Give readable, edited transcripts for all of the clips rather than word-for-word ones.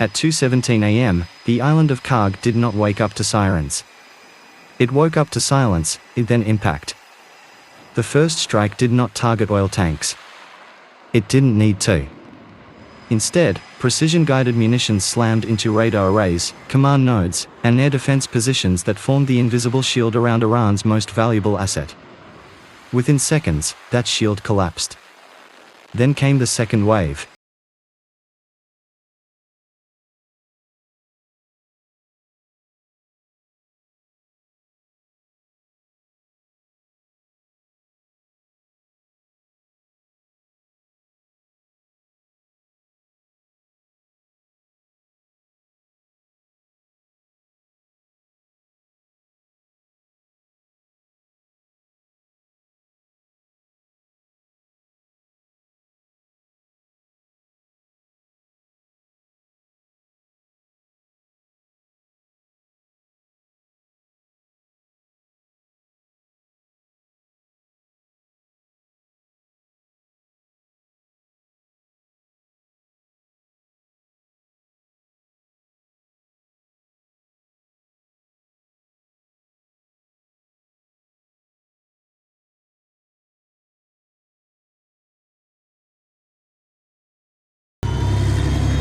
At 2:17 a.m., the island of Kharg did not wake up to sirens. It woke up to silence, it then impact. The first strike did not target oil tanks. It didn't need to. Instead, precision-guided munitions slammed into radar arrays, command nodes, and air defense positions that formed the invisible shield around Iran's most valuable asset. Within seconds, that shield collapsed. Then came the second wave.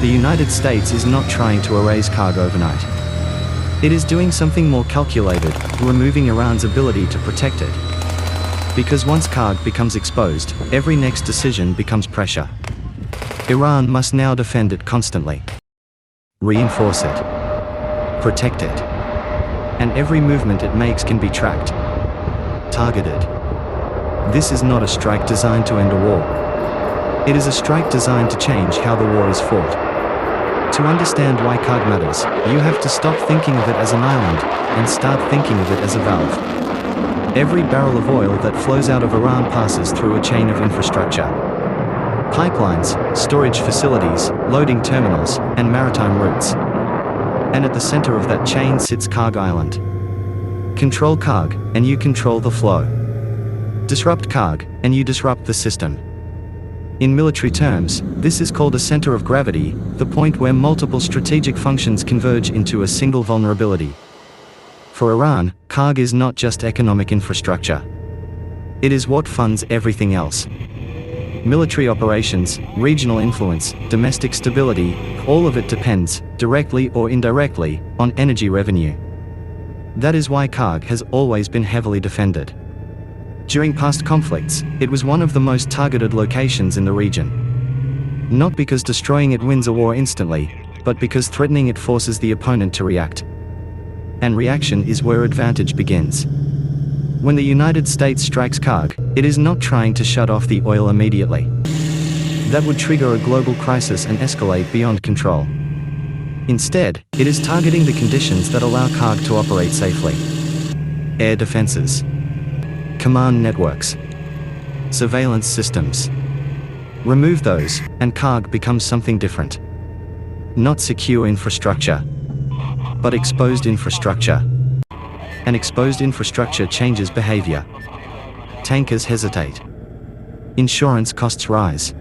The United States is not trying to erase Kharg overnight. It is doing something more calculated, removing Iran's ability to protect it. Because once Kharg becomes exposed, every next decision becomes pressure. Iran must now defend it constantly. Reinforce it. Protect it. And every movement it makes can be tracked. Targeted. This is not a strike designed to end a war. It is a strike designed to change how the war is fought. To understand why Kharg matters, you have to stop thinking of it as an island, and start thinking of it as a valve. Every barrel of oil that flows out of Iran passes through a chain of infrastructure. Pipelines, storage facilities, loading terminals, and maritime routes. And at the center of that chain sits Kharg Island. Control Kharg, and you control the flow. Disrupt Kharg, and you disrupt the system. In military terms, this is called a center of gravity, the point where multiple strategic functions converge into a single vulnerability. For Iran, Kharg is not just economic infrastructure. It is what funds everything else. Military operations, regional influence, domestic stability, all of it depends, directly or indirectly, on energy revenue. That is why Kharg has always been heavily defended. During past conflicts, it was one of the most targeted locations in the region. Not because destroying it wins a war instantly, but because threatening it forces the opponent to react. And reaction is where advantage begins. When the United States strikes Kharg, it is not trying to shut off the oil immediately. That would trigger a global crisis and escalate beyond control. Instead, it is targeting the conditions that allow Kharg to operate safely. Air defenses. Command networks. Surveillance systems. Remove those, and Kharg becomes something different. Not secure infrastructure, but exposed infrastructure. And exposed infrastructure changes behavior. Tankers hesitate. Insurance costs rise.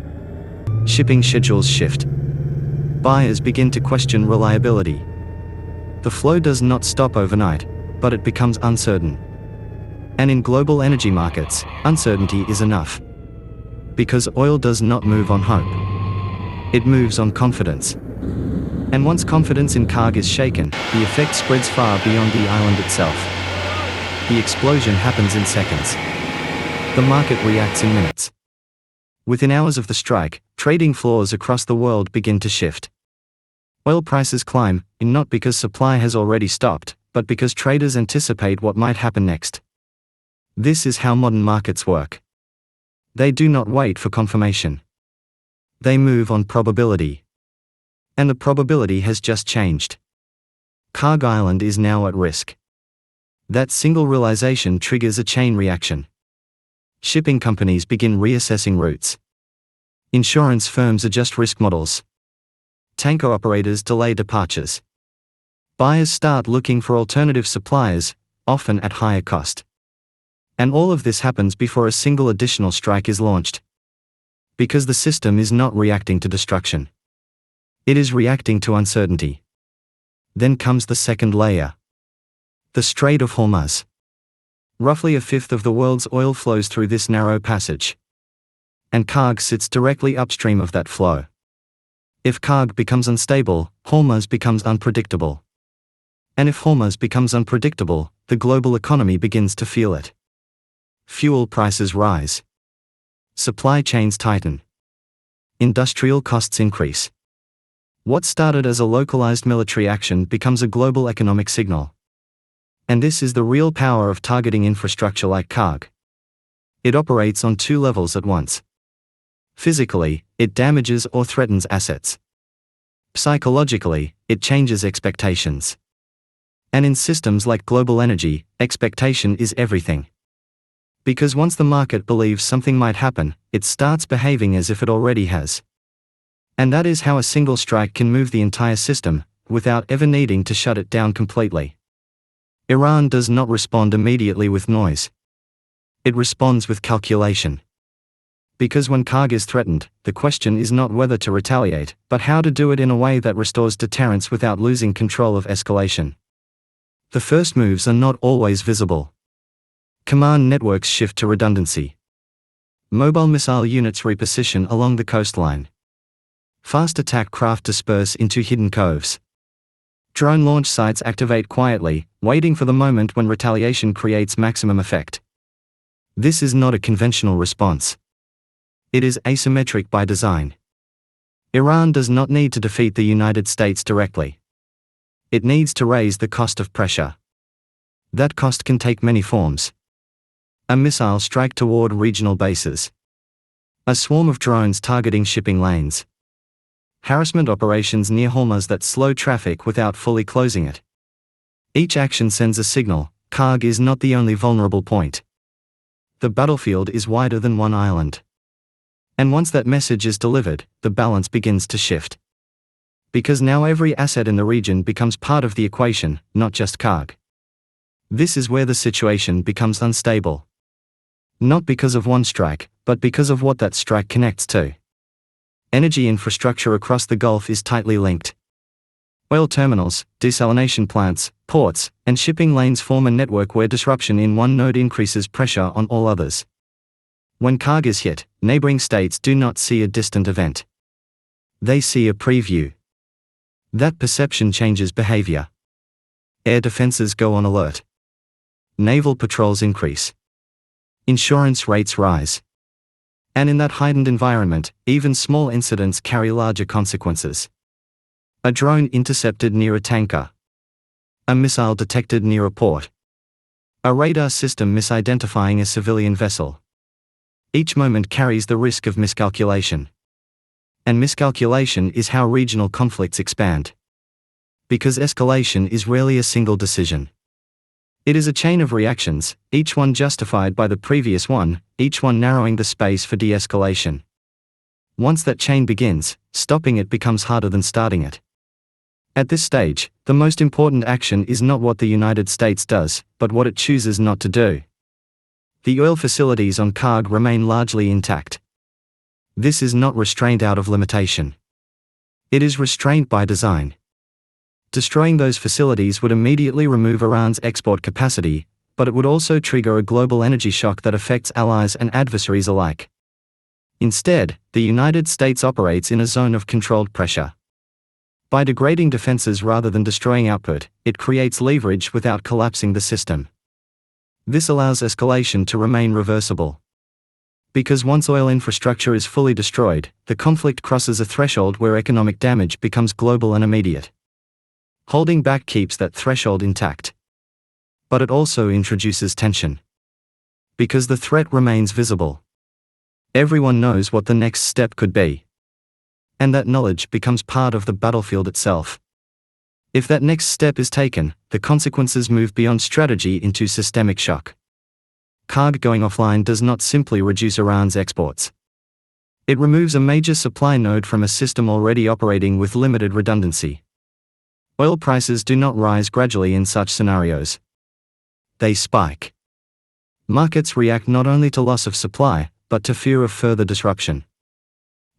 Shipping schedules shift. Buyers begin to question reliability. The flow does not stop overnight, but it becomes uncertain. And in global energy markets, uncertainty is enough. Because oil does not move on hope. It moves on confidence. And once confidence in Kharg is shaken, the effect spreads far beyond the island itself. The explosion happens in seconds. The market reacts in minutes. Within hours of the strike, trading floors across the world begin to shift. Oil prices climb, not because supply has already stopped, but because traders anticipate what might happen next. This is how modern markets work. They do not wait for confirmation. They move on probability. And the probability has just changed. Kharg Island is now at risk. That single realization triggers a chain reaction. Shipping companies begin reassessing routes. Insurance firms adjust risk models. Tanker operators delay departures. Buyers start looking for alternative suppliers, often at higher cost. And all of this happens before a single additional strike is launched. Because the system is not reacting to destruction. It is reacting to uncertainty. Then comes the second layer. The Strait of Hormuz. Roughly a fifth of the world's oil flows through this narrow passage. And Kharg sits directly upstream of that flow. If Kharg becomes unstable, Hormuz becomes unpredictable. And if Hormuz becomes unpredictable, the global economy begins to feel it. Fuel prices rise. Supply chains tighten. Industrial costs increase. What started as a localized military action becomes a global economic signal. And this is the real power of targeting infrastructure like Kharg. It operates on two levels at once. Physically, it damages or threatens assets. Psychologically, it changes expectations. And in systems like global energy, expectation is everything. Because once the market believes something might happen, it starts behaving as if it already has. And that is how a single strike can move the entire system, without ever needing to shut it down completely. Iran does not respond immediately with noise. It responds with calculation. Because when Kharg is threatened, the question is not whether to retaliate, but how to do it in a way that restores deterrence without losing control of escalation. The first moves are not always visible. Command networks shift to redundancy. Mobile missile units reposition along the coastline. Fast attack craft disperse into hidden coves. Drone launch sites activate quietly, waiting for the moment when retaliation creates maximum effect. This is not a conventional response. It is asymmetric by design. Iran does not need to defeat the United States directly. It needs to raise the cost of pressure. That cost can take many forms. A missile strike toward regional bases. A swarm of drones targeting shipping lanes. Harassment operations near Hormuz that slow traffic without fully closing it. Each action sends a signal: Kharg is not the only vulnerable point. The battlefield is wider than one island. And once that message is delivered, the balance begins to shift. Because now every asset in the region becomes part of the equation, not just Kharg. This is where the situation becomes unstable. Not because of one strike, but because of what that strike connects to. Energy infrastructure across the Gulf is tightly linked. Oil terminals, desalination plants, ports, and shipping lanes form a network where disruption in one node increases pressure on all others. When Kharg is hit, neighboring states do not see a distant event. They see a preview. That perception changes behavior. Air defenses go on alert. Naval patrols increase. Insurance rates rise. And in that heightened environment, even small incidents carry larger consequences. A drone intercepted near a tanker. A missile detected near a port. A radar system misidentifying a civilian vessel. Each moment carries the risk of miscalculation. And miscalculation is how regional conflicts expand. Because escalation is rarely a single decision. It is a chain of reactions, each one justified by the previous one, each one narrowing the space for de-escalation. Once that chain begins, stopping it becomes harder than starting it. At this stage, the most important action is not what the United States does, but what it chooses not to do. The oil facilities on Kharg remain largely intact. This is not restraint out of limitation. It is restraint by design. Destroying those facilities would immediately remove Iran's export capacity, but it would also trigger a global energy shock that affects allies and adversaries alike. Instead, the United States operates in a zone of controlled pressure. By degrading defenses rather than destroying output, it creates leverage without collapsing the system. This allows escalation to remain reversible. Because once oil infrastructure is fully destroyed, the conflict crosses a threshold where economic damage becomes global and immediate. Holding back keeps that threshold intact. But it also introduces tension. Because the threat remains visible. Everyone knows what the next step could be. And that knowledge becomes part of the battlefield itself. If that next step is taken, the consequences move beyond strategy into systemic shock. Kharg going offline does not simply reduce Iran's exports. It removes a major supply node from a system already operating with limited redundancy. Oil prices do not rise gradually in such scenarios. They spike. Markets react not only to loss of supply, but to fear of further disruption.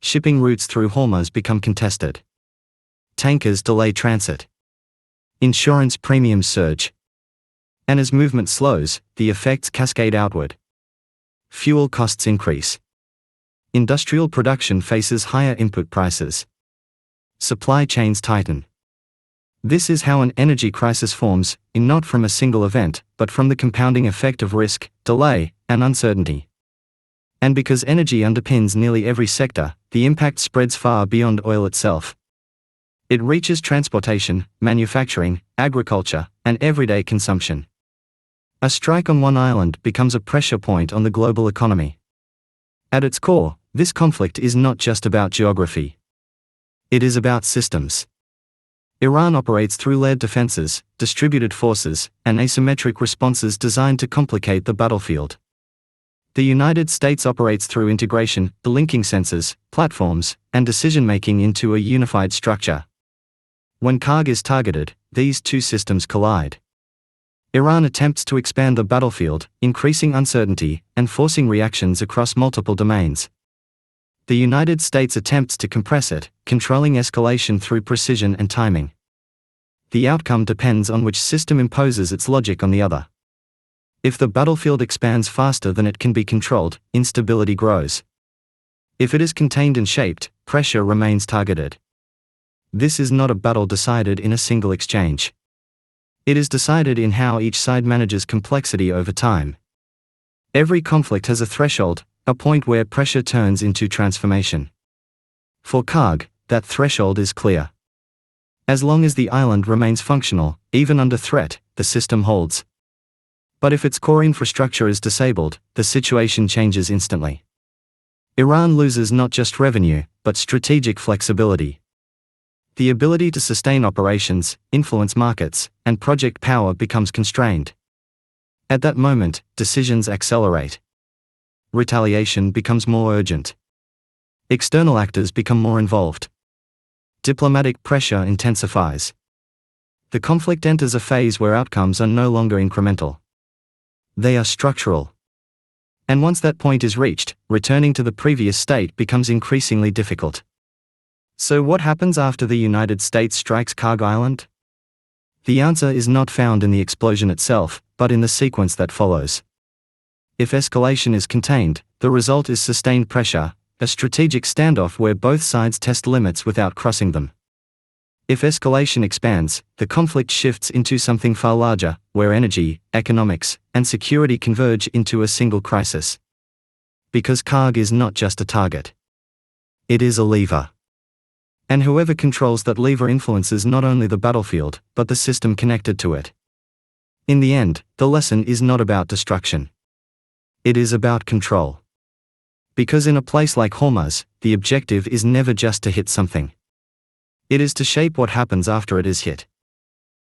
Shipping routes through Hormuz become contested. tankers delay transit. Insurance premiums surge. And as movement slows, the effects cascade outward. Fuel costs increase. Industrial production faces higher input prices. Supply chains tighten. This is how an energy crisis forms, not from a single event, but from the compounding effect of risk, delay, and uncertainty. And because energy underpins nearly every sector, the impact spreads far beyond oil itself. It reaches transportation, manufacturing, agriculture, and everyday consumption. A strike on one island becomes a pressure point on the global economy. At its core, this conflict is not just about geography. It is about systems. Iran operates through layered defenses, distributed forces, and asymmetric responses designed to complicate the battlefield. The United States operates through integration, linking sensors, platforms, and decision-making into a unified structure. When Kharg is targeted, these two systems collide. Iran attempts to expand the battlefield, increasing uncertainty and forcing reactions across multiple domains. The United States attempts to compress it, controlling escalation through precision and timing. The outcome depends on which system imposes its logic on the other. If the battlefield expands faster than it can be controlled, instability grows. If it is contained and shaped, pressure remains targeted. This is not a battle decided in a single exchange. It is decided in how each side manages complexity over time. Every conflict has a threshold, a point where pressure turns into transformation. For Kharg, that threshold is clear. As long as the island remains functional, even under threat, the system holds. But if its core infrastructure is disabled, the situation changes instantly. Iran loses not just revenue, but strategic flexibility. The ability to sustain operations, influence markets, and project power becomes constrained. At that moment, decisions accelerate. Retaliation becomes more urgent. External actors become more involved. Diplomatic pressure intensifies. The conflict enters a phase where outcomes are no longer incremental. They are structural. And once that point is reached, returning to the previous state becomes increasingly difficult. So what happens after the United States strikes Kharg Island? The answer is not found in the explosion itself, but in the sequence that follows. If escalation is contained, the result is sustained pressure, a strategic standoff where both sides test limits without crossing them. If escalation expands, the conflict shifts into something far larger, where energy, economics, and security converge into a single crisis. Because Kharg is not just a target. It is a lever. And whoever controls that lever influences not only the battlefield, but the system connected to it. In the end, the lesson is not about destruction. It is about control. Because in a place like Hormuz, the objective is never just to hit something. It is to shape what happens after it is hit.